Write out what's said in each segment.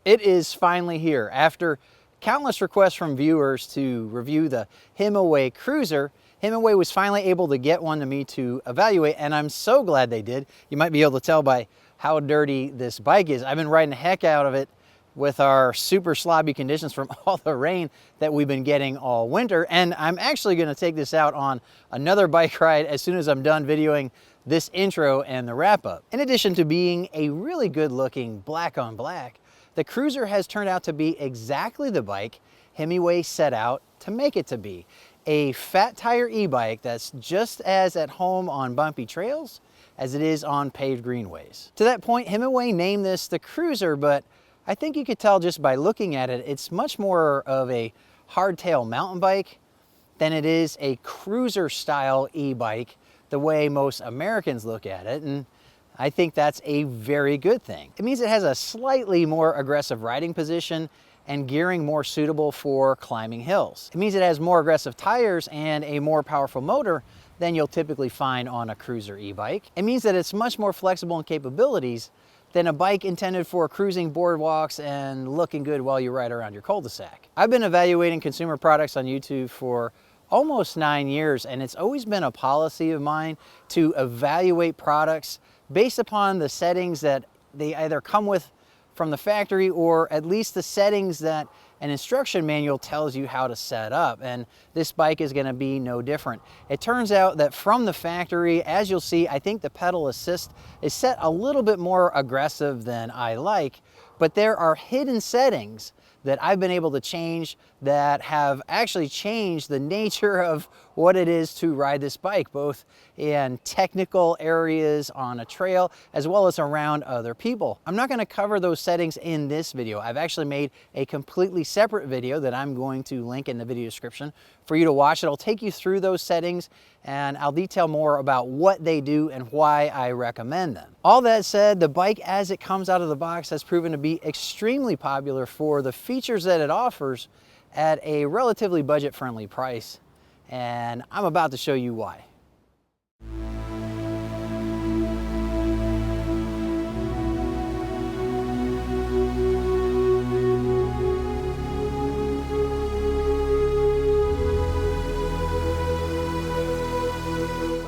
It is finally here. After countless requests from viewers to review the Himiway Cruiser, Himiway was finally able to get one to me to evaluate, and I'm so glad they did. You might be able to tell by how dirty this bike is. I've been riding the heck out of it with our super slobby conditions from all the rain that we've been getting all winter, and I'm actually going to take this out on another bike ride as soon as I'm done videoing this intro and the wrap-up. In addition to being a really good looking black on black, the Cruiser has turned out to be exactly the bike Himiway set out to make it to be. A fat tire e-bike that's just as at home on bumpy trails as it is on paved greenways. To that point, Himiway named this the Cruiser, but I think you could tell just by looking at it, it's much more of a hardtail mountain bike than it is a cruiser style e-bike the way most Americans look at it. And I think that's a very good thing. It means it has a slightly more aggressive riding position and gearing more suitable for climbing hills. It means it has more aggressive tires and a more powerful motor than you'll typically find on a cruiser e-bike. It means that it's much more flexible in capabilities than a bike intended for cruising boardwalks and looking good while you ride around your cul-de-sac. I've been evaluating consumer products on YouTube for almost 9 years, and it's always been a policy of mine to evaluate products based upon the settings that they either come with from the factory, or at least the settings that an instruction manual tells you how to set up. And this bike is going to be no different. It turns out that from the factory, as you'll see, I think the pedal assist is set a little bit more aggressive than I like, but there are hidden settings that I've been able to change that have actually changed the nature of what it is to ride this bike, both in technical areas on a trail as well as around other people. I'm not going to cover those settings in this video. I've actually made a completely separate video that I'm going to link in the video description for you to watch. It'll take you through those settings, and I'll detail more about what they do and why I recommend them. All that said, the bike as it comes out of the box has proven to be extremely popular for the features that it offers at a relatively budget-friendly price, and I'm about to show you why.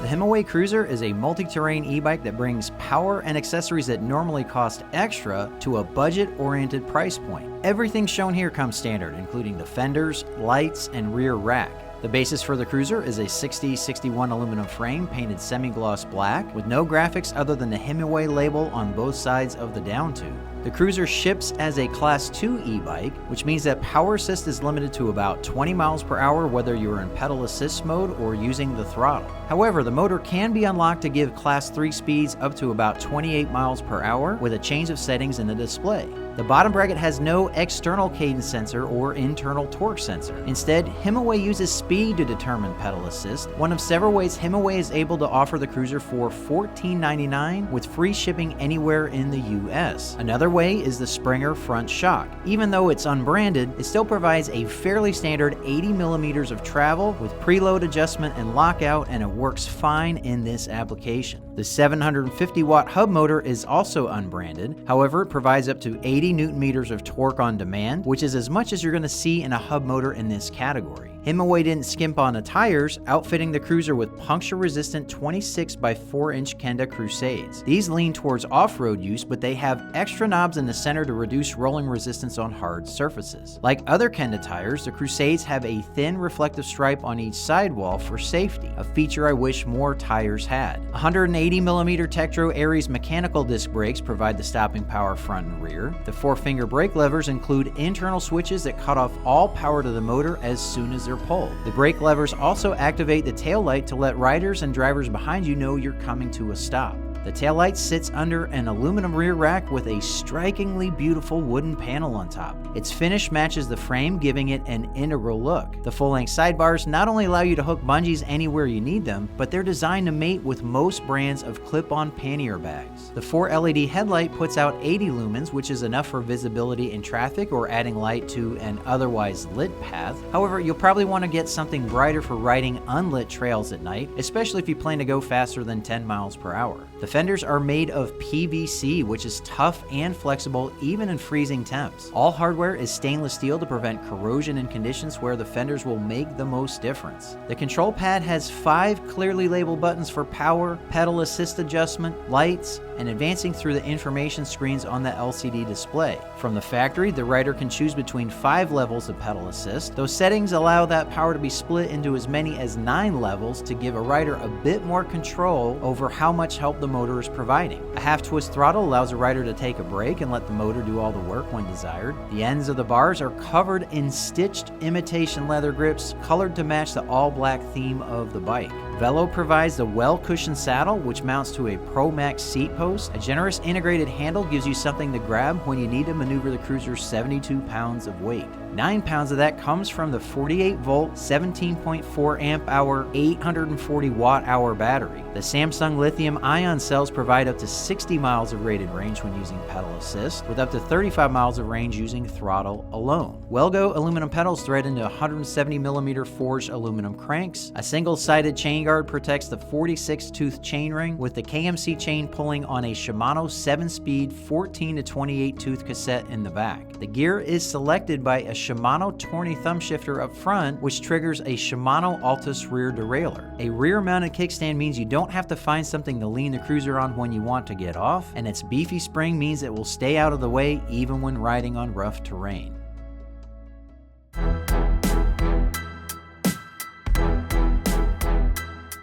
The Himiway Cruiser is a multi-terrain e-bike that brings power and accessories that normally cost extra to a budget-oriented price point. Everything shown here comes standard, including the fenders, lights, and rear rack. The basis for the Cruiser is a 60/61 aluminum frame painted semi-gloss black with no graphics other than the Himiway label on both sides of the down tube. The Cruiser ships as a Class 2 e-bike, which means that power assist is limited to about 20 miles per hour whether you're in pedal assist mode or using the throttle. However, the motor can be unlocked to give Class 3 speeds up to about 28 miles per hour with a change of settings in the display. The bottom bracket has no external cadence sensor or internal torque sensor. Instead, Himiway uses speed to determine pedal assist, one of several ways Himiway is able to offer the Cruiser for $14.99 with free shipping anywhere in the US. Another way is the Springer front shock. Even though it's unbranded, it still provides a fairly standard 80 millimeters of travel with preload adjustment and lockout, and it works fine in this application. The 750 watt hub motor is also unbranded. However, it provides up to 80 Newton meters of torque on demand, which is as much as you're going to see in a hub motor in this category. Himiway didn't skimp on the tires, outfitting the Cruiser with puncture-resistant 26 by 4-inch Kenda Crusades. These lean towards off-road use, but they have extra knobs in the center to reduce rolling resistance on hard surfaces. Like other Kenda tires, the Crusades have a thin reflective stripe on each sidewall for safety, a feature I wish more tires had. 180mm Tektro Aries mechanical disc brakes provide the stopping power front and rear. The 4-finger brake levers include internal switches that cut off all power to the motor as soon as they're pulled. The brake levers also activate the tail light to let riders and drivers behind you know you're coming to a stop. The taillight sits under an aluminum rear rack with a strikingly beautiful wooden panel on top. Its finish matches the frame, giving it an integral look. The full-length sidebars not only allow you to hook bungees anywhere you need them, but they're designed to mate with most brands of clip-on pannier bags. The 4 LED headlight puts out 80 lumens, which is enough for visibility in traffic or adding light to an otherwise lit path. However, you'll probably want to get something brighter for riding unlit trails at night, especially if you plan to go faster than 10 miles per hour. The fenders are made of PVC, which is tough and flexible even in freezing temps. All hardware is stainless steel to prevent corrosion in conditions where the fenders will make the most difference. The control pad has 5 clearly labeled buttons for power, pedal assist adjustment, lights, and advancing through the information screens on the LCD display. From the factory, the rider can choose between 5 levels of pedal assist. Those settings allow that power to be split into as many as 9 levels to give a rider a bit more control over how much help the motor is providing. A half-twist throttle allows a rider to take a break and let the motor do all the work when desired. The ends of the bars are covered in stitched imitation leather grips, colored to match the all-black theme of the bike. Velo provides the well-cushioned saddle, which mounts to a Pro Max seat post. A generous integrated handle gives you something to grab when you need to maneuver the Cruiser's 72 pounds of weight. 9 pounds of that comes from the 48-volt, 17.4 amp-hour, 840 watt-hour battery. The Samsung lithium-ion cells provide up to 60 miles of rated range when using pedal assist, with up to 35 miles of range using throttle alone. Well-Go aluminum pedals thread into 170mm forged aluminum cranks. A single-sided chain guard protects the 46-tooth chainring, with the KMC chain pulling on a Shimano 7-speed 14 to 28-tooth cassette in the back. The gear is selected by a Shimano Tourney thumb shifter up front, which triggers a Shimano Altus rear derailleur. A rear-mounted kickstand means you don't have to find something to lean the Cruiser on when you want to get off, and its beefy spring means it will stay out of the way even when riding on rough terrain.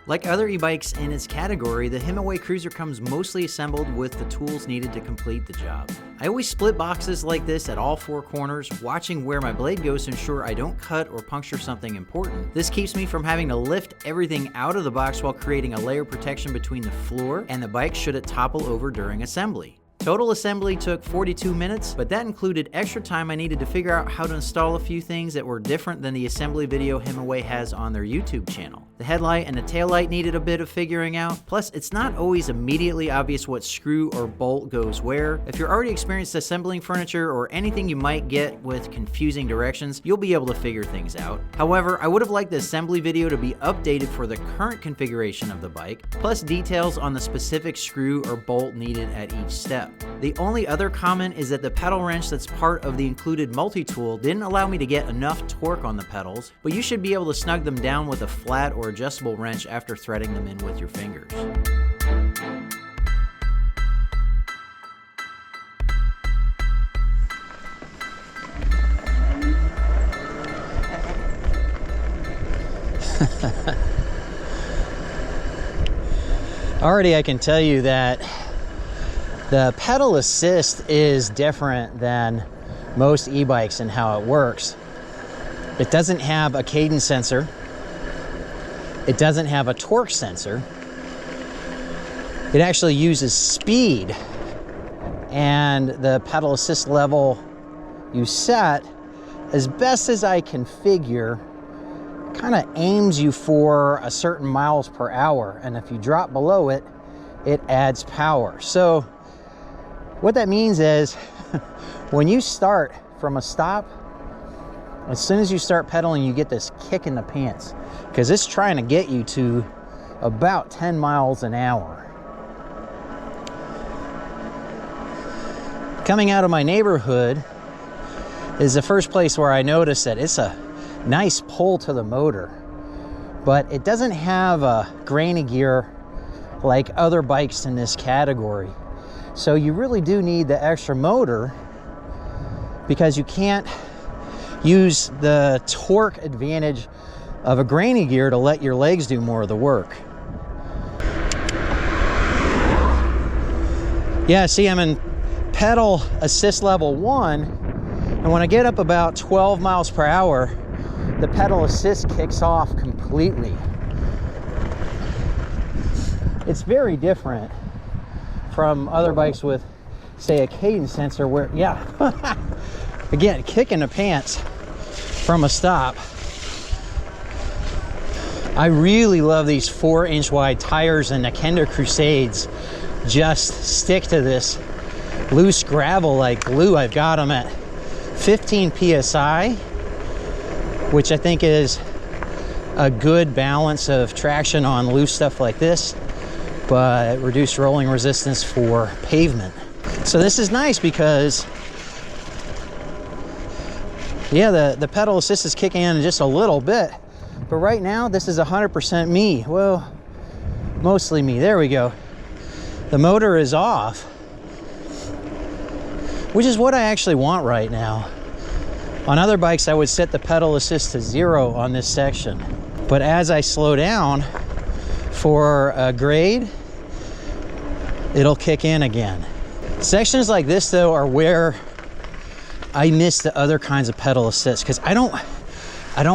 Like other e-bikes in its category, the Himiway Cruiser comes mostly assembled with the tools needed to complete the job. I always split boxes like this at all 4 corners, watching where my blade goes to ensure I don't cut or puncture something important. This keeps me from having to lift everything out of the box while creating a layer protection between the floor and the bike should it topple over during assembly. Total assembly took 42 minutes, but that included extra time I needed to figure out how to install a few things that were different than the assembly video Himiway has on their YouTube channel. The headlight and the taillight needed a bit of figuring out, plus it's not always immediately obvious what screw or bolt goes where. If you're already experienced assembling furniture or anything you might get with confusing directions, you'll be able to figure things out. However, I would have liked the assembly video to be updated for the current configuration of the bike, plus details on the specific screw or bolt needed at each step. The only other comment is that the pedal wrench that's part of the included multi-tool didn't allow me to get enough torque on the pedals, but you should be able to snug them down with a flat or adjustable wrench after threading them in with your fingers. Already I can tell you that the pedal assist is different than most e-bikes in how it works. It doesn't have a cadence sensor. It doesn't have a torque sensor. It actually uses speed, and the pedal assist level you set, as best as I can figure, kind of aims you for a certain miles per hour, and if you drop below it, it adds power. So what that means is when you start from a stop, as soon as you start pedaling, you get this kick in the pants because it's trying to get you to about 10 miles an hour. Coming out of my neighborhood is the first place where I noticed that it's a nice pull to the motor, but it doesn't have a granny gear like other bikes in this category. So you really do need the extra motor because you can't use the torque advantage of a granny gear to let your legs do more of the work. Yeah, see, I'm in pedal assist level 1, and when I get up about 12 miles per hour, the pedal assist kicks off completely. It's very different from other bikes with, say, a cadence sensor where, yeah, again, kick in the pants from a stop. I really love these 4-inch wide tires, and the Kenda Crusades just stick to this loose gravel like glue. I've got them at 15 PSI, which I think is a good balance of traction on loose stuff like this. but reduced rolling resistance for pavement. So this is nice because, yeah, the pedal assist is kicking in just a little bit, but right now this is 100% me. Well, mostly me. There we go. The motor is off, which is what I actually want right now. On other bikes, I would set the pedal assist to 0 on this section, but as I slow down for a grade, it'll kick in again. Sections like this though are where I miss the other kinds of pedal assist, because I don't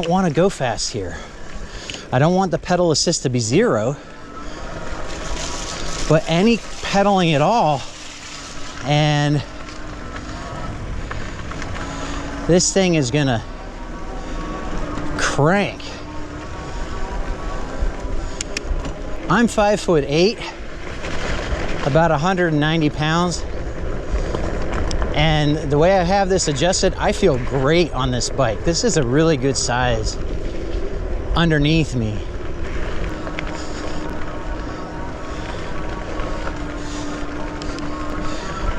want to go fast here. I don't want the pedal assist to be 0, but any pedaling at all, and this thing is gonna crank. I'm 5'8", about 190 pounds. And the way I have this adjusted, I feel great on this bike. This is a really good size underneath me.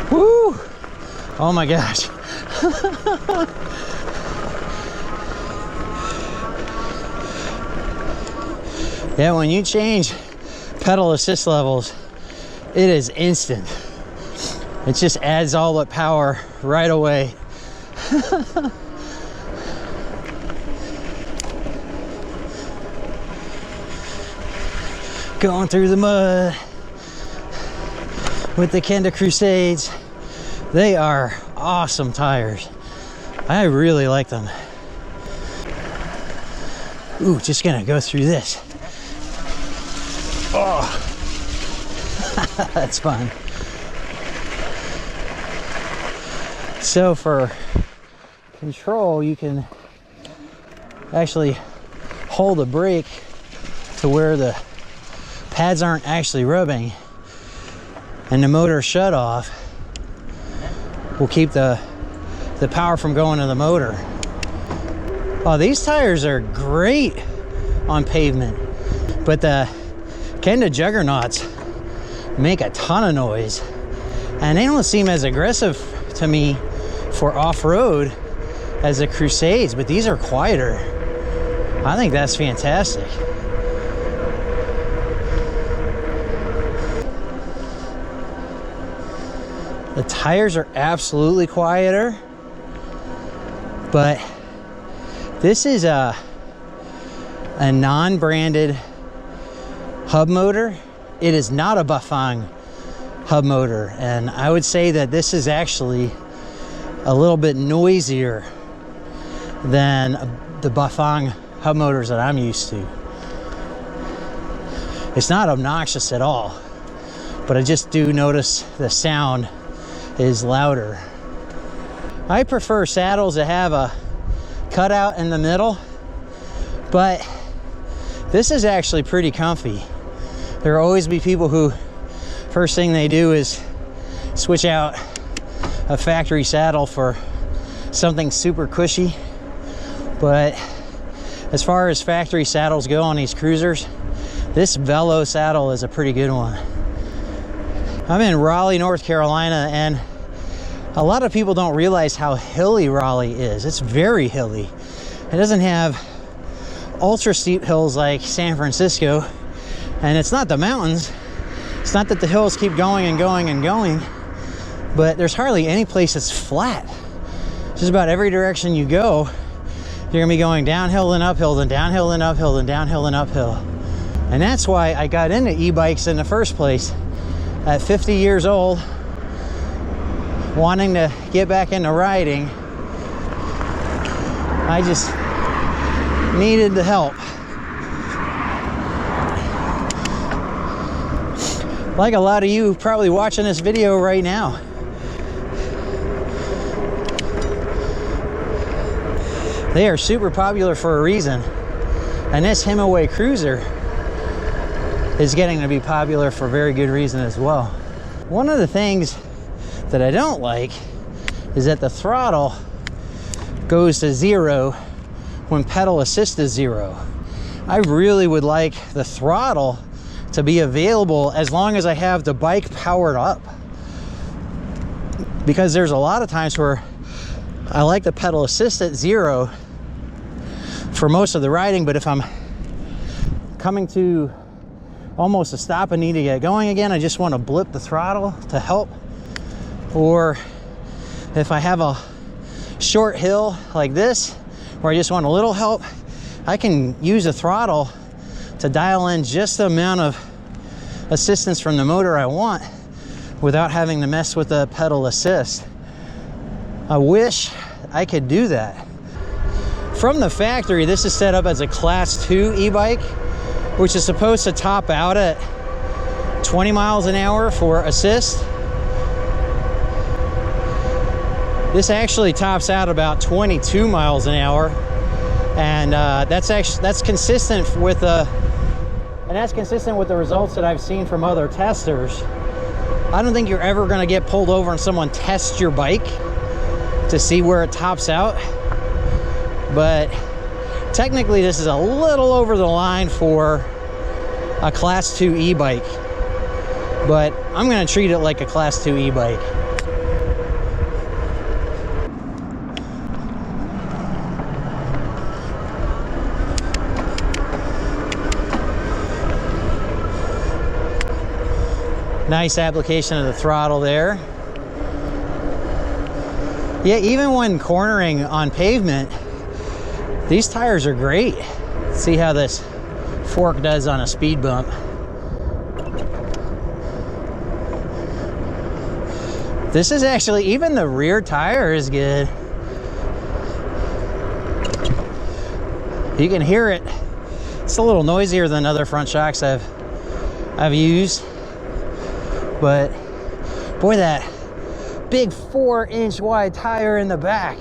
Woo! Oh my gosh. Yeah, when you change pedal assist levels, it is instant. It just adds all the power right away. Going through the mud with the Kenda Crusades. They are awesome tires. I really like them. Ooh, just gonna go through this. Oh, that's fun. So for control, you can actually hold the brake to where the pads aren't actually rubbing, and the motor shut off will keep the power from going to the motor. Oh, these tires are great on pavement, but the Kenda Juggernauts make a ton of noise, and they don't seem as aggressive to me for off-road as the Crusades, but these are quieter. I think that's fantastic. The tires are absolutely quieter, but this is a non-branded hub motor. It is not a Bafang hub motor, and I would say that this is actually a little bit noisier than the Bafang hub motors that I'm used to. It's not obnoxious at all, but I just do notice the sound is louder. I prefer saddles that have a cutout in the middle, but this is actually pretty comfy. There will always be people who first thing they do is switch out a factory saddle for something super cushy, but as far as factory saddles go on these cruisers, this Velo saddle is a pretty good one. I'm in Raleigh, North Carolina, and a lot of people don't realize how hilly Raleigh is. It's very hilly. It doesn't have ultra steep hills like San Francisco, and it's not the mountains. It's not that the hills keep going and going and going, but there's hardly any place that's flat. Just about every direction you go, you're gonna be going downhill and uphill, then downhill and uphill, then downhill and uphill. And that's why I got into e-bikes in the first place. At 50 years old, wanting to get back into riding, I just needed the help. Like a lot of you probably watching this video right now. They are super popular for a reason, and this Himiway Cruiser is getting to be popular for very good reason as well. One of the things that I don't like is that the throttle goes to 0 when pedal assist is 0. I really would like the throttle to be available as long as I have the bike powered up. Because there's a lot of times where I like the pedal assist at 0 for most of the riding, but if I'm coming to almost a stop and need to get going again, I just want to blip the throttle to help. Or if I have a short hill like this where I just want a little help, I can use the throttle to dial in just the amount of assistance from the motor I want without having to mess with the pedal assist. I wish I could do that. From the factory, this is set up as a Class 2 e-bike, which is supposed to top out at 20 miles an hour for assist. This actually tops out about 22 miles an hour, and that's consistent with the results that I've seen from other testers. I don't think you're ever going to get pulled over and someone tests your bike to see where it tops out, but technically this is a little over the line for a Class 2 e-bike, but I'm going to treat it like a Class 2 e-bike. Nice application of the throttle there. Yeah, even when cornering on pavement, these tires are great. See how this fork does on a speed bump. This is actually, even the rear tire is good. You can hear it. It's a little noisier than other front shocks I've used. But boy, that big 4-inch wide tire in the back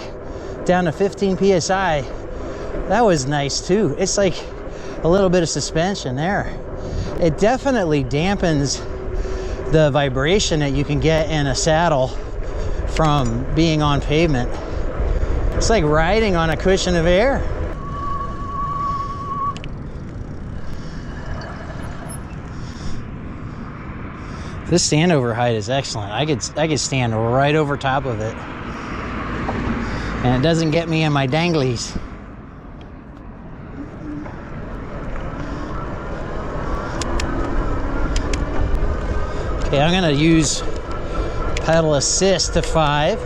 down to 15 PSI, that was nice too. It's like a little bit of suspension there. It definitely dampens the vibration that you can get in a saddle from being on pavement. It's like riding on a cushion of air. This standover height is excellent. I could stand right over top of it, and it doesn't get me in my danglies. Okay, I'm gonna use pedal assist to 5.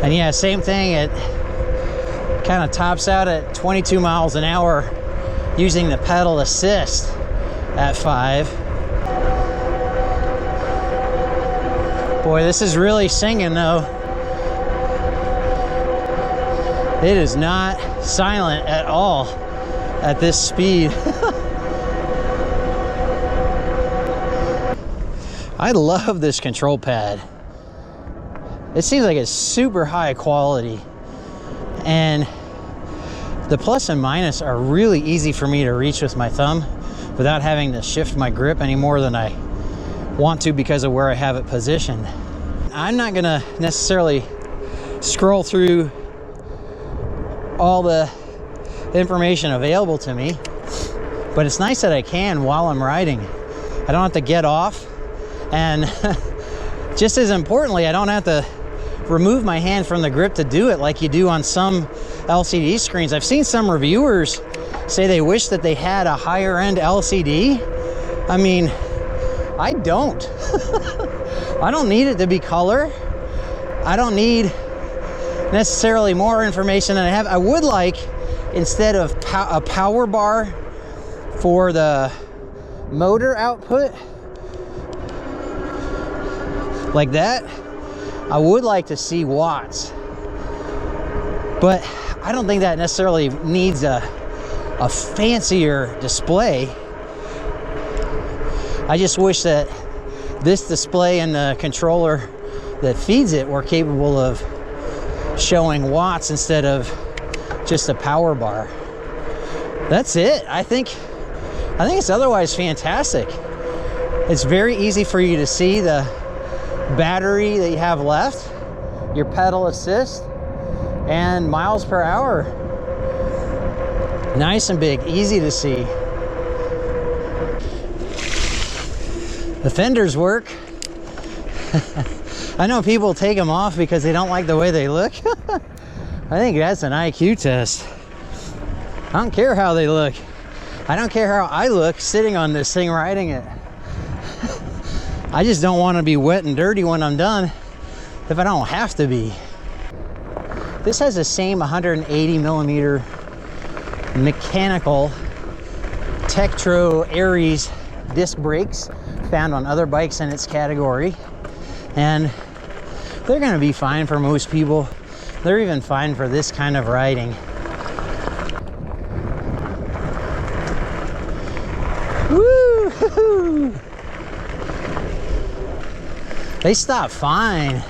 And yeah, same thing, it kind of tops out at 22 miles an hour using the pedal assist at 5. Boy, this is really singing though. It is not silent at all at this speed. I love this control pad. It seems like it's super high quality, and the plus and minus are really easy for me to reach with my thumb without having to shift my grip any more than I want to because of where I have it positioned. I'm not gonna necessarily scroll through all the information available to me, but it's nice that I can while I'm riding. I don't have to get off, and just as importantly, I don't have to remove my hand from the grip to do it like you do on some LCD screens. I've seen some reviewers say they wish that they had a higher end LCD. I mean, I don't. I don't need it to be color. I don't need necessarily more information than I have. I would like, instead of a power bar for the motor output like that, I would like to see watts, but I don't think that necessarily needs a fancier display. I just wish that this display and the controller that feeds it were capable of showing watts instead of just a power bar. That's it. I think it's otherwise fantastic. It's very easy for you to see the battery that you have left. your pedal assist, and miles per hour. Nice and big, easy to see. The fenders work. I know people take them off because they don't like the way they look. I think that's an IQ test. I don't care how they look. I don't care how I look sitting on this thing riding it. I just don't want to be wet and dirty when I'm done if I don't have to be. This has the same 180 millimeter mechanical Tektro Aries disc brakes found on other bikes in its category, and they're going to be fine for most people. They're even fine for this kind of riding. Woo! They stop fine.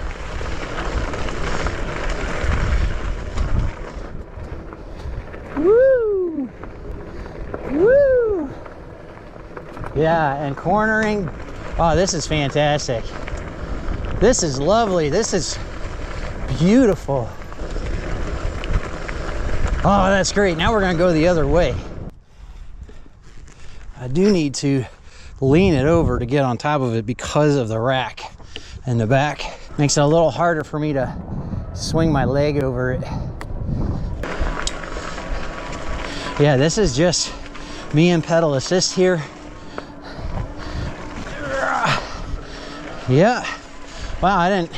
Woo! Woo! Yeah, and cornering. Oh, this is fantastic. This is lovely. This is beautiful. Oh, that's great. Now we're gonna go the other way. I do need to lean it over to get on top of it because of the rack in the back. Makes it a little harder for me to swing my leg over it. Yeah, this is just me and pedal assist here. Yeah. Wow, I didn't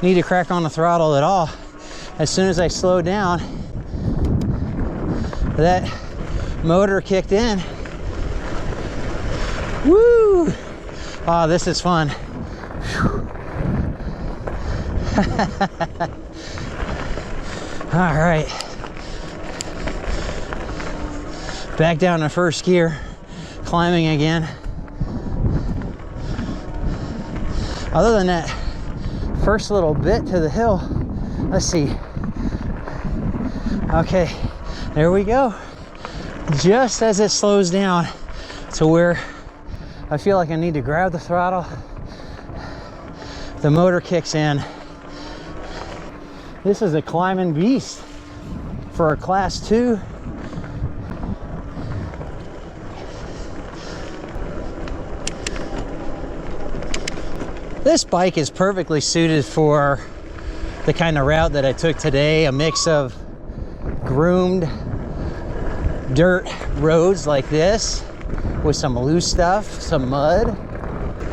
need to crack on the throttle at all. As soon as I slowed down, that motor kicked in. Woo! Oh, this is fun. All right. Back down to first gear, climbing again. Other than that first little bit to the hill, let's see. Okay, there we go. Just as it slows down to where I feel like I need to grab the throttle, the motor kicks in. This is a climbing beast for a class 2. This bike is perfectly suited for the kind of route that I took today, a mix of groomed dirt roads like this with some loose stuff, some mud.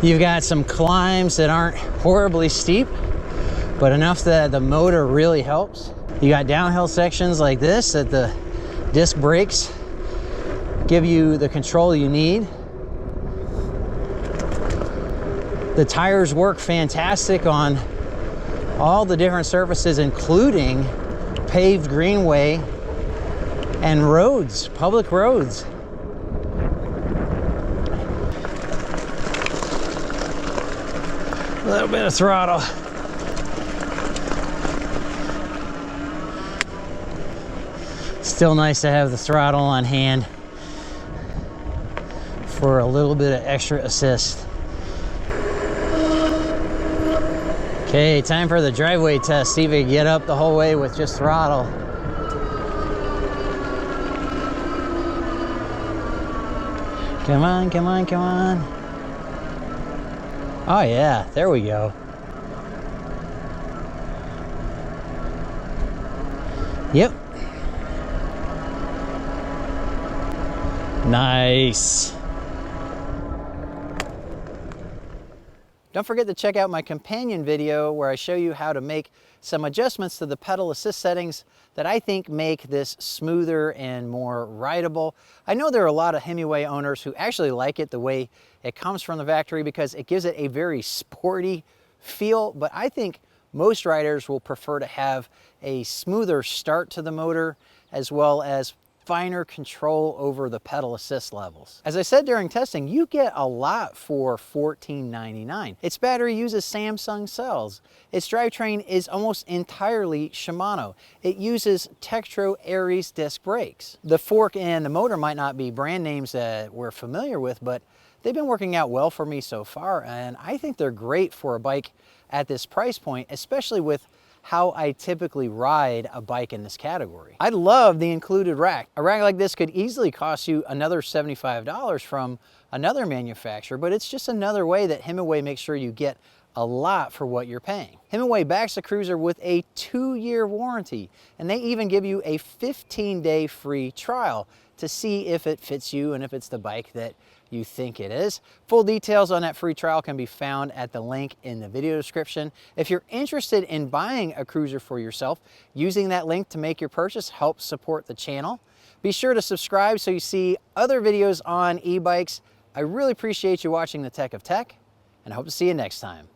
You've got some climbs that aren't horribly steep, but enough that the motor really helps. You got downhill sections like this that the disc brakes give you the control you need. The tires work fantastic on all the different surfaces, including paved greenway and roads, public roads. A little bit of throttle. Still nice to have the throttle on hand for a little bit of extra assist. Okay, time for the driveway test. See if we can get up the whole way with just throttle. Come on, come on, come on. Oh yeah, there we go. Yep. Nice. Don't forget to check out my companion video where I show you how to make some adjustments to the pedal assist settings that I think make this smoother and more rideable. I know there are a lot of Himiway owners who actually like it the way it comes from the factory because it gives it a very sporty feel, but I think most riders will prefer to have a smoother start to the motor as well as finer control over the pedal assist levels. As I said during testing, you get a lot for $14.99. Its battery uses Samsung cells. Its drivetrain is almost entirely Shimano. It uses Tektro Aries disc brakes. The fork and the motor might not be brand names that we're familiar with, but they've been working out well for me so far, and I think they're great for a bike at this price point, especially with how I typically ride a bike in this category. I love the included rack. A rack like this could easily cost you another $75 from another manufacturer, but it's just another way that Himiway makes sure you get a lot for what you're paying. Himiway backs the Cruiser with a 2-year warranty, and they even give you a 15-day free trial to see if it fits you and if it's the bike that you think it is. Full details on that free trial can be found at the link in the video description. If you're interested in buying a Cruiser for yourself, using that link to make your purchase helps support the channel. Be sure to subscribe so you see other videos on e-bikes. I really appreciate you watching The Tech of Tech, and I hope to see you next time.